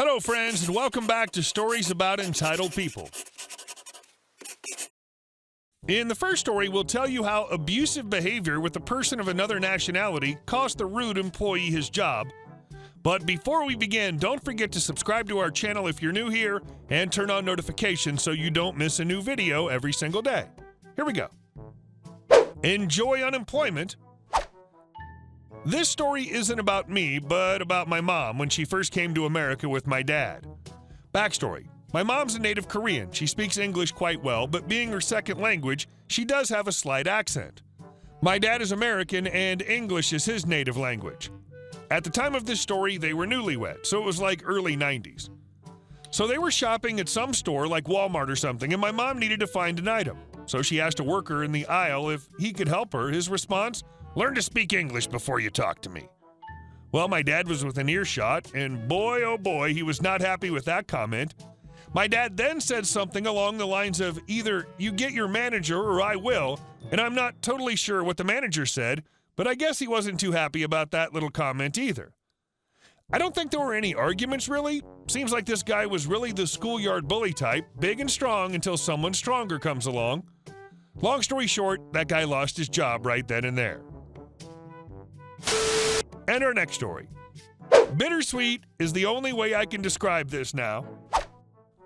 Hello, friends, and welcome back to Stories About Entitled People. In the first story, we'll tell you how abusive behavior with a person of another nationality cost the rude employee his job. But before we begin, don't forget to subscribe to our channel if you're new here and turn on notifications so you don't miss a new video every single day. Here we go. Enjoy unemployment. This story isn't about me, but about my mom when she first came to America with my dad. Backstory. My mom's a native Korean. She speaks English quite well, but being her second language, she does have a slight accent. My dad is American and English is his native language. At the time of this story, they were newlywed, so it was like early 90s. So they were shopping at some store like Walmart or something, and my mom needed to find an item. So she asked a worker in the aisle if he could help her. His response, "Learn to speak English before you talk to me." Well, my dad was within earshot, and boy, oh boy, he was not happy with that comment. My dad then said something along the lines of either you get your manager or I will, and I'm not totally sure what the manager said, but I guess he wasn't too happy about that little comment either. I don't think there were any arguments really. Seems like this guy was really the schoolyard bully type, big and strong until someone stronger comes along. Long story short, that guy lost his job right then and there. And our next story. Bittersweet is the only way I can describe this now.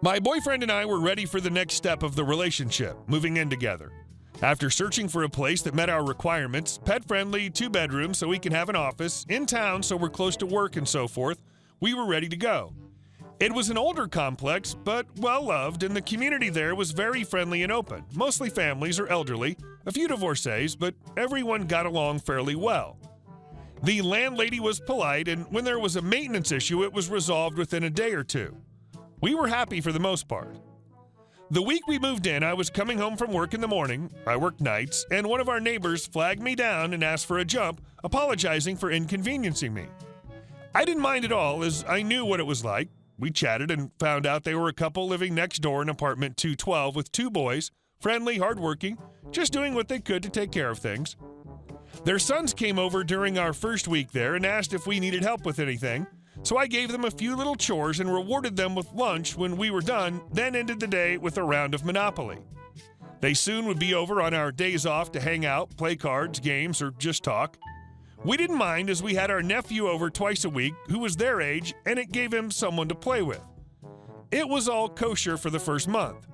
My boyfriend and I were ready for the next step of the relationship, moving in together. After searching for a place that met our requirements, pet-friendly, 2 bedrooms so we can have an office, in town so we're close to work and so forth, we were ready to go. It was an older complex, but well-loved, and the community there was very friendly and open, mostly families or elderly, a few divorcees, but everyone got along fairly well. The landlady was polite, and when there was a maintenance issue, it was resolved within a day or two. We were happy for the most part. The week we moved in, I was coming home from work in the morning, I worked nights, and one of our neighbors flagged me down and asked for a jump, apologizing for inconveniencing me. I didn't mind at all, as I knew what it was like. We chatted and found out they were a couple living next door in apartment 212 with 2 boys, friendly, hardworking, just doing what they could to take care of things. Their sons came over during our first week there and asked if we needed help with anything, so I gave them a few little chores and rewarded them with lunch when we were done, then ended the day with a round of Monopoly. They soon would be over on our days off to hang out, play cards, games, or just talk. We didn't mind as we had our nephew over twice a week who was their age, and it gave him someone to play with. It was all kosher for the first month.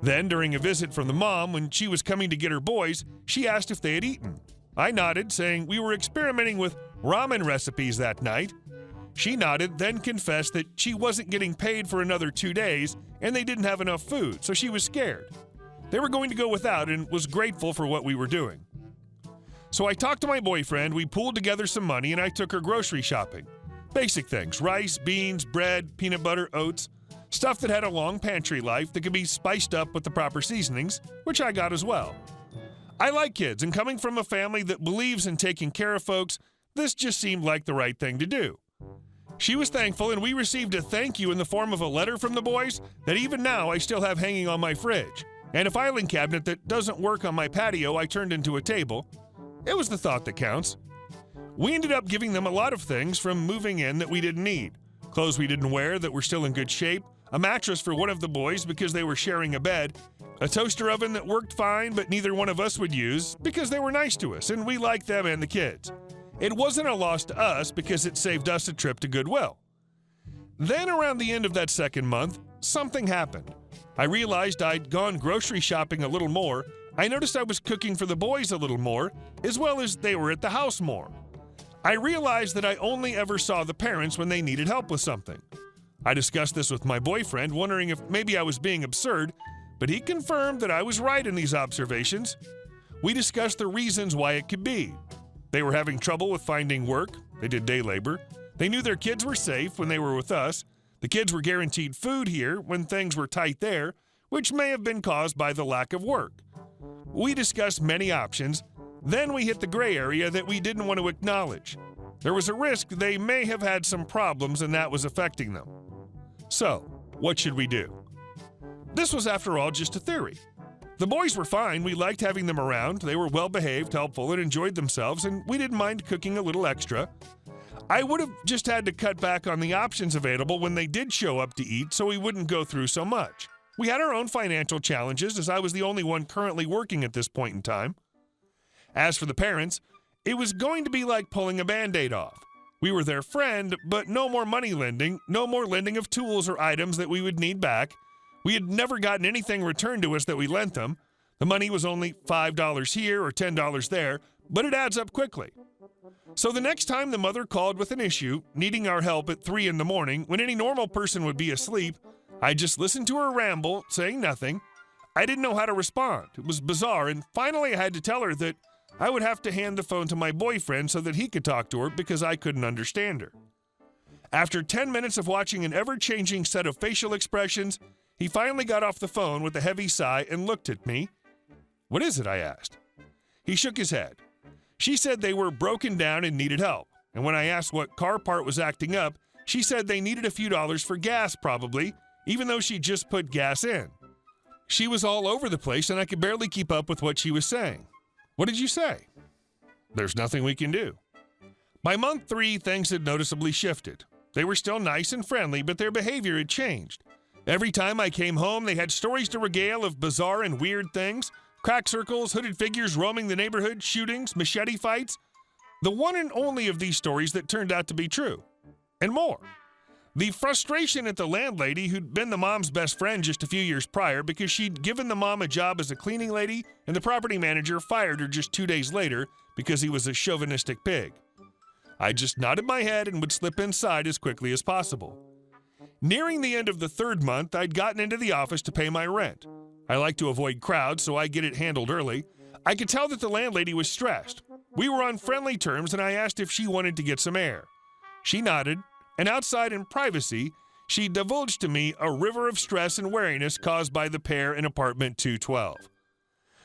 Then, during a visit from the mom, when she was coming to get her boys, she asked if they had eaten. I nodded, saying we were experimenting with ramen recipes that night. She nodded, then confessed that she wasn't getting paid for another 2 days, and they didn't have enough food, so she was scared. They were going to go without and was grateful for what we were doing. So I talked to my boyfriend, we pooled together some money, and I took her grocery shopping. Basic things, rice, beans, bread, peanut butter, oats, stuff that had a long pantry life that could be spiced up with the proper seasonings, which I got as well. I like kids, and coming from a family that believes in taking care of folks, this just seemed like the right thing to do. She was thankful, and we received a thank you in the form of a letter from the boys that even now I still have hanging on my fridge, and a filing cabinet that doesn't work on my patio I turned into a table. It was the thought that counts. We ended up giving them a lot of things from moving in that we didn't need, clothes we didn't wear that were still in good shape, a mattress for one of the boys because they were sharing a bed, a toaster oven that worked fine but neither one of us would use because they were nice to us and we liked them and the kids. It wasn't a loss to us because it saved us a trip to Goodwill. Then around the end of that second month, something happened. I realized I'd gone grocery shopping a little more. I noticed I was cooking for the boys a little more, as well as they were at the house more. I realized that I only ever saw the parents when they needed help with something. I discussed this with my boyfriend, wondering if maybe I was being absurd, but he confirmed that I was right in these observations. We discussed the reasons why it could be. They were having trouble with finding work. They did day labor. They knew their kids were safe when they were with us. The kids were guaranteed food here when things were tight there, which may have been caused by the lack of work. We discussed many options. Then we hit the gray area that we didn't want to acknowledge. There was a risk they may have had some problems and that was affecting them. So, what should we do? This was, after all, just a theory. The boys were fine. We liked having them around. They were well-behaved, helpful, and enjoyed themselves, and we didn't mind cooking a little extra. I would have just had to cut back on the options available when they did show up to eat so we wouldn't go through so much. We had our own financial challenges as I was the only one currently working at this point in time. As for the parents, it was going to be like pulling a Band-Aid off. We were their friend, but no more money lending, no more lending of tools or items that we would need back. We had never gotten anything returned to us that we lent them. The money was only $5 here or $10 there, but it adds up quickly. So the next time the mother called with an issue, needing our help at 3 in the morning when any normal person would be asleep, I just listened to her ramble, saying nothing. I didn't know how to respond. It was bizarre, and finally I had to tell her that I would have to hand the phone to my boyfriend so that he could talk to her because I couldn't understand her. After 10 minutes of watching an ever-changing set of facial expressions, he finally got off the phone with a heavy sigh and looked at me. "What is it?" I asked. He shook his head. She said they were broken down and needed help, and when I asked what car part was acting up, she said they needed a few dollars for gas probably, even though she just put gas in. She was all over the place and I could barely keep up with what she was saying. "What did you say?" "There's nothing we can do." By month 3, things had noticeably shifted. They were still nice and friendly, but their behavior had changed. Every time I came home, they had stories to regale of bizarre and weird things, crack circles, hooded figures roaming the neighborhood, shootings, machete fights. The one and only of these stories that turned out to be true. And more. The frustration at the landlady, who'd been the mom's best friend just a few years prior because she'd given the mom a job as a cleaning lady and the property manager fired her just 2 days later because he was a chauvinistic pig. I just nodded my head and would slip inside as quickly as possible. Nearing the end of the 3rd month, I'd gotten into the office to pay my rent. I like to avoid crowds, so I get it handled early. I could tell that the landlady was stressed. We were on friendly terms, and I asked if she wanted to get some air. She nodded, and outside in privacy, she divulged to me a river of stress and wariness caused by the pair in apartment 212.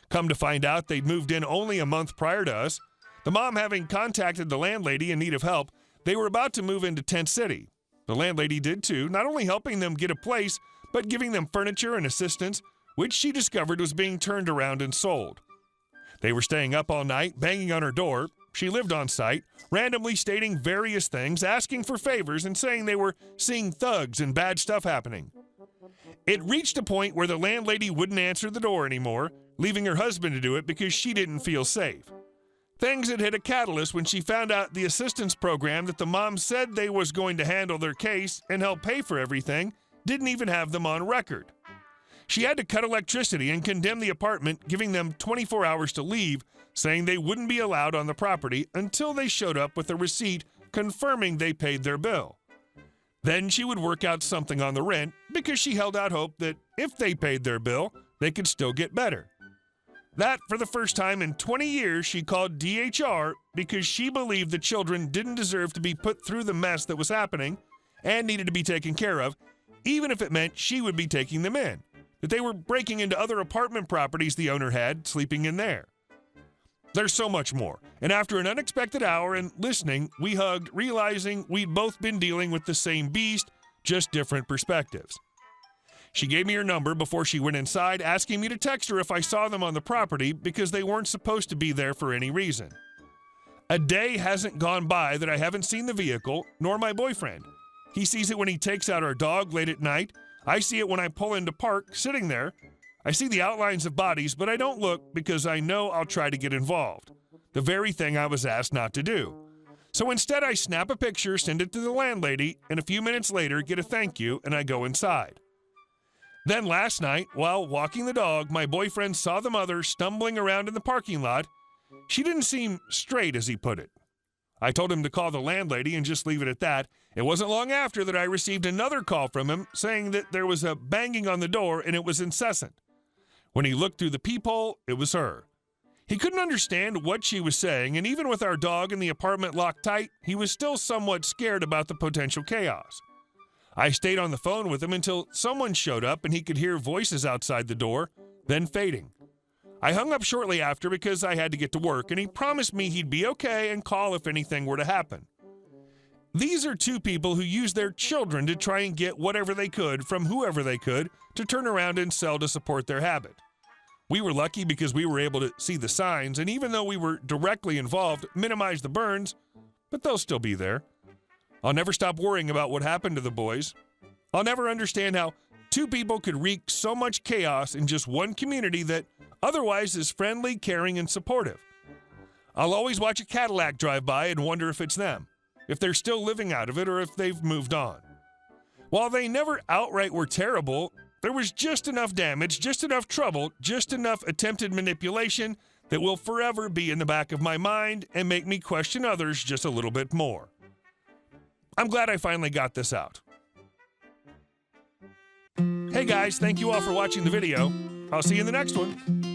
Come to find out, they'd moved in only a month prior to us. The mom having contacted the landlady in need of help, they were about to move into Tent City. The landlady did too, not only helping them get a place, but giving them furniture and assistance, which she discovered was being turned around and sold. They were staying up all night, banging on her door. She lived on site, randomly stating various things, asking for favors, and saying they were seeing thugs and bad stuff happening. It reached a point where the landlady wouldn't answer the door anymore, leaving her husband to do it because she didn't feel safe. Things had hit a catalyst when she found out the assistance program that the mom said they was going to handle their case and help pay for everything didn't even have them on record. She had to cut electricity and condemn the apartment, giving them 24 hours to leave, saying they wouldn't be allowed on the property until they showed up with a receipt confirming they paid their bill. Then she would work out something on the rent because she held out hope that if they paid their bill, they could still get better. That, for the first time in 20 years, she called DHR because she believed the children didn't deserve to be put through the mess that was happening and needed to be taken care of, even if it meant she would be taking them in, that they were breaking into other apartment properties the owner had, sleeping in there. There's so much more, and after an unexpected hour and listening, we hugged, realizing we'd both been dealing with the same beast, just different perspectives. She gave me her number before she went inside, asking me to text her if I saw them on the property because they weren't supposed to be there for any reason. A day hasn't gone by that I haven't seen the vehicle, nor my boyfriend. He sees it when he takes out our dog late at night. I see it when I pull into park, sitting there. I see the outlines of bodies, but I don't look because I know I'll try to get involved. The very thing I was asked not to do. So instead I snap a picture, send it to the landlady, and a few minutes later get a thank you, and I go inside. Then last night, while walking the dog, my boyfriend saw the mother stumbling around in the parking lot. She didn't seem straight, as he put it. I told him to call the landlady and just leave it at that. It wasn't long after that I received another call from him saying that there was a banging on the door and it was incessant. When he looked through the peephole, it was her. He couldn't understand what she was saying, and even with our dog and the apartment locked tight, he was still somewhat scared about the potential chaos. I stayed on the phone with him until someone showed up and he could hear voices outside the door, then fading. I hung up shortly after because I had to get to work, and he promised me he'd be okay and call if anything were to happen. These are two people who use their children to try and get whatever they could from whoever they could to turn around and sell to support their habit. We were lucky because we were able to see the signs, and even though we were directly involved, minimize the burns, but they'll still be there. I'll never stop worrying about what happened to the boys. I'll never understand how two people could wreak so much chaos in just one community that otherwise is friendly, caring, and supportive. I'll always watch a Cadillac drive by and wonder if it's them, if they're still living out of it, or if they've moved on. While they never outright were terrible, there was just enough damage, just enough trouble, just enough attempted manipulation that will forever be in the back of my mind and make me question others just a little bit more. I'm glad I finally got this out. Hey guys, thank you all for watching the video. I'll see you in the next one.